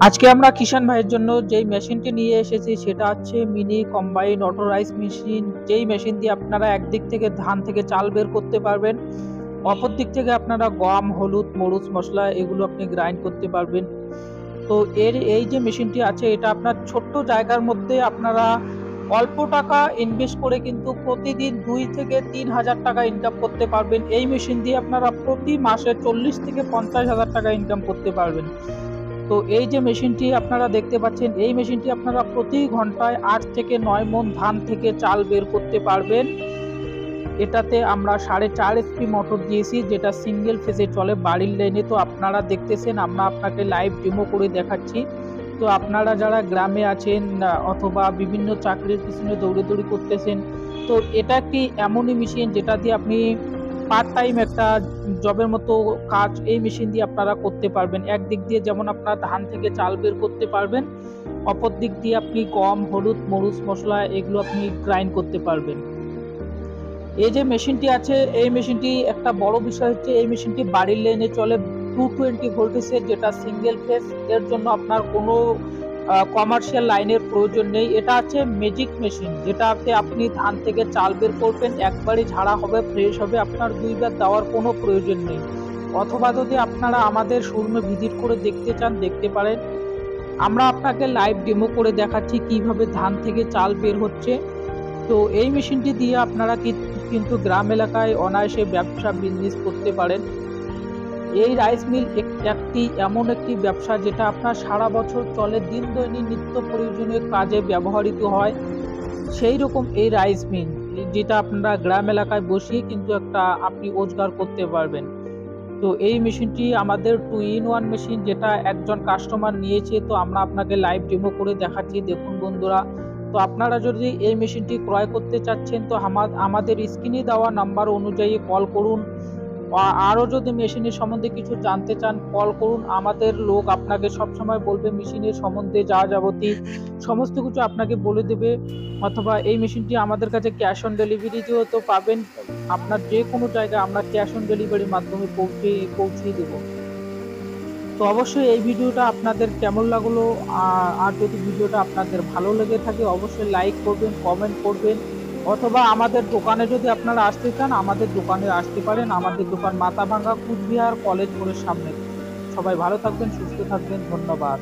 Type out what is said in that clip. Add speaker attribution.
Speaker 1: আজকে আমরা কিষান ভাইয়ের জন্য যেই মেশিনটি নিয়ে এসেছি সেটা হচ্ছে মিনি কম্বাইন অটোরাইজ মেশিন। যেই মেশিন দিয়ে আপনারা একদিক থেকে ধান থেকে চাল বের করতে পারবেন, অপর দিক থেকে আপনারা গম, হলুদ, মরিচ, মশলা এগুলো আপনি গ্রাইন্ড করতে পারবেন। তো এই যে মেশিনটি আছে এটা আপনার ছোট্ট জায়গার মধ্যে আপনারা অল্প টাকা ইনভেস্ট করে কিন্তু প্রতিদিন 2 থেকে 3 হাজার টাকা ইনকাম করতে পারবেন। এই মেশিন দিয়ে আপনারা প্রতি মাসে 40 থেকে 50 হাজার টাকা ইনকাম করতে পারবেন। তো এই যে মেশিনটি আপনারা দেখতে পাচ্ছেন, এই মেশিনটি আপনারা প্রতি ঘন্টায় 8 থেকে 9 মণ ধান থেকে চাল বের করতে পারবেন। এটাতে আমরা 4.5 HP মোটর দিয়েছি, যেটা সিঙ্গেল ফেজে চলে বাড়ির লাইনে। তো আপনারা দেখতেছেন, আমরা আপনাকে লাইভ ডেমো করে দেখাচ্ছি। তো আপনারা যারা গ্রামে আছেন অথবা বিভিন্ন চাকরির পিছনে দৌড়াদৌড়ি করতেছেন, তো এটা একটি এমনই মেশিন যেটা দিয়ে আপনি পার্ট টাইম একটা জবের মতো কাজ এই মেশিন দিয়ে আপনারা করতে পারবেন। একদিক দিয়ে যেমন আপনার ধান থেকে চাল বের করতে পারবেন, অপর দিক দিয়ে আপনি গম, হলুদ, মরিচ, মশলা এগুলো আপনি গ্রাইন্ড করতে পারবেন। এই যে মেশিনটি আছে, এই মেশিনটি একটা বড় বিষয় হচ্ছে এই মেশিনটি বাড়ির লাইনে চলে 220 ভোল্টেজের, যেটা সিঙ্গেল ফেজ। এর জন্য আপনার কোনো কমার্শিয়াল লাইনের প্রয়োজন নেই। এটা হচ্ছে ম্যাজিক মেশিন, যেটাতে আপনি ধান থেকে চাল বের করবেন, একবারই ঝাড়া হবে, ফ্রেশ হবে, আপনার দুইবার দেওয়ার কোনো প্রয়োজন নেই। অথবা যদি আপনারা আমাদের শোরুমে ভিজিট করে দেখতে চান, দেখতে পারেন। আমরা আপনাকে লাইভ ডেমো করে দেখাচ্ছি কিভাবে ধান থেকে চাল বের হচ্ছে। তো এই মেশিনটি দিয়ে আপনারা কিন্তু গ্রাম এলাকায় অনায়াসে ব্যবসা বিজনেস করতে পারেন। এই রাইস মিল একটি এমন একটি ব্যবসা যেটা আপনার সারা বছর চলে, দিন দৈনিক নিত্য প্রয়োজনীয় কাজে ব্যবহৃত হয়। সেই রকম এই রাইস মিল, যেটা আপনারা গ্রাম এলাকায় বসিয়ে কিন্তু একটা আপনি রোজগার করতে পারবেন। তো এই মেশিনটি আমাদের 2-in-1 মেশিন, যেটা একজন কাস্টমার নিয়েছে। তো আমরা আপনাকে লাইভ ডেমো করে দেখাচ্ছি, দেখুন বন্ধুরা। তো আপনারা যদি এই মেশিনটি ক্রয় করতে চাচ্ছেন তো আমাদের স্ক্রিনে দেওয়া নাম্বার অনুযায়ী কল করুন। আরও যদি মেশিনের সম্বন্ধে কিছু জানতে চান কল করুন, আমাদের লোক আপনাকে সবসময় বলবে মেশিনের সম্বন্ধে যা যাবতীয় সমস্ত কিছু আপনাকে বলে দেবে। অথবা এই মেশিনটি আমাদের কাছে ক্যাশ অন ডেলিভারিতেও তো পাবেন। আপনার যে কোনো জায়গায় আমরা ক্যাশ অন ডেলিভারির মাধ্যমে পৌঁছিয়ে দেবো। তো অবশ্যই এই ভিডিওটা আপনাদের কেমন লাগলো, আর যদি ভিডিওটা আপনাদের ভালো লেগে থাকে অবশ্যই লাইক করবেন, কমেন্ট করবেন। অথবা আমাদের দোকানে যদি আপনারা আসতে চান আমাদের দোকানে আসতে পারেন। আমাদের দোকান মাথাভাঙ্গা কুচবিহার কলেজ মোড়ের সামনে। সবাই ভালো থাকবেন, সুস্থ থাকবেন, ধন্যবাদ।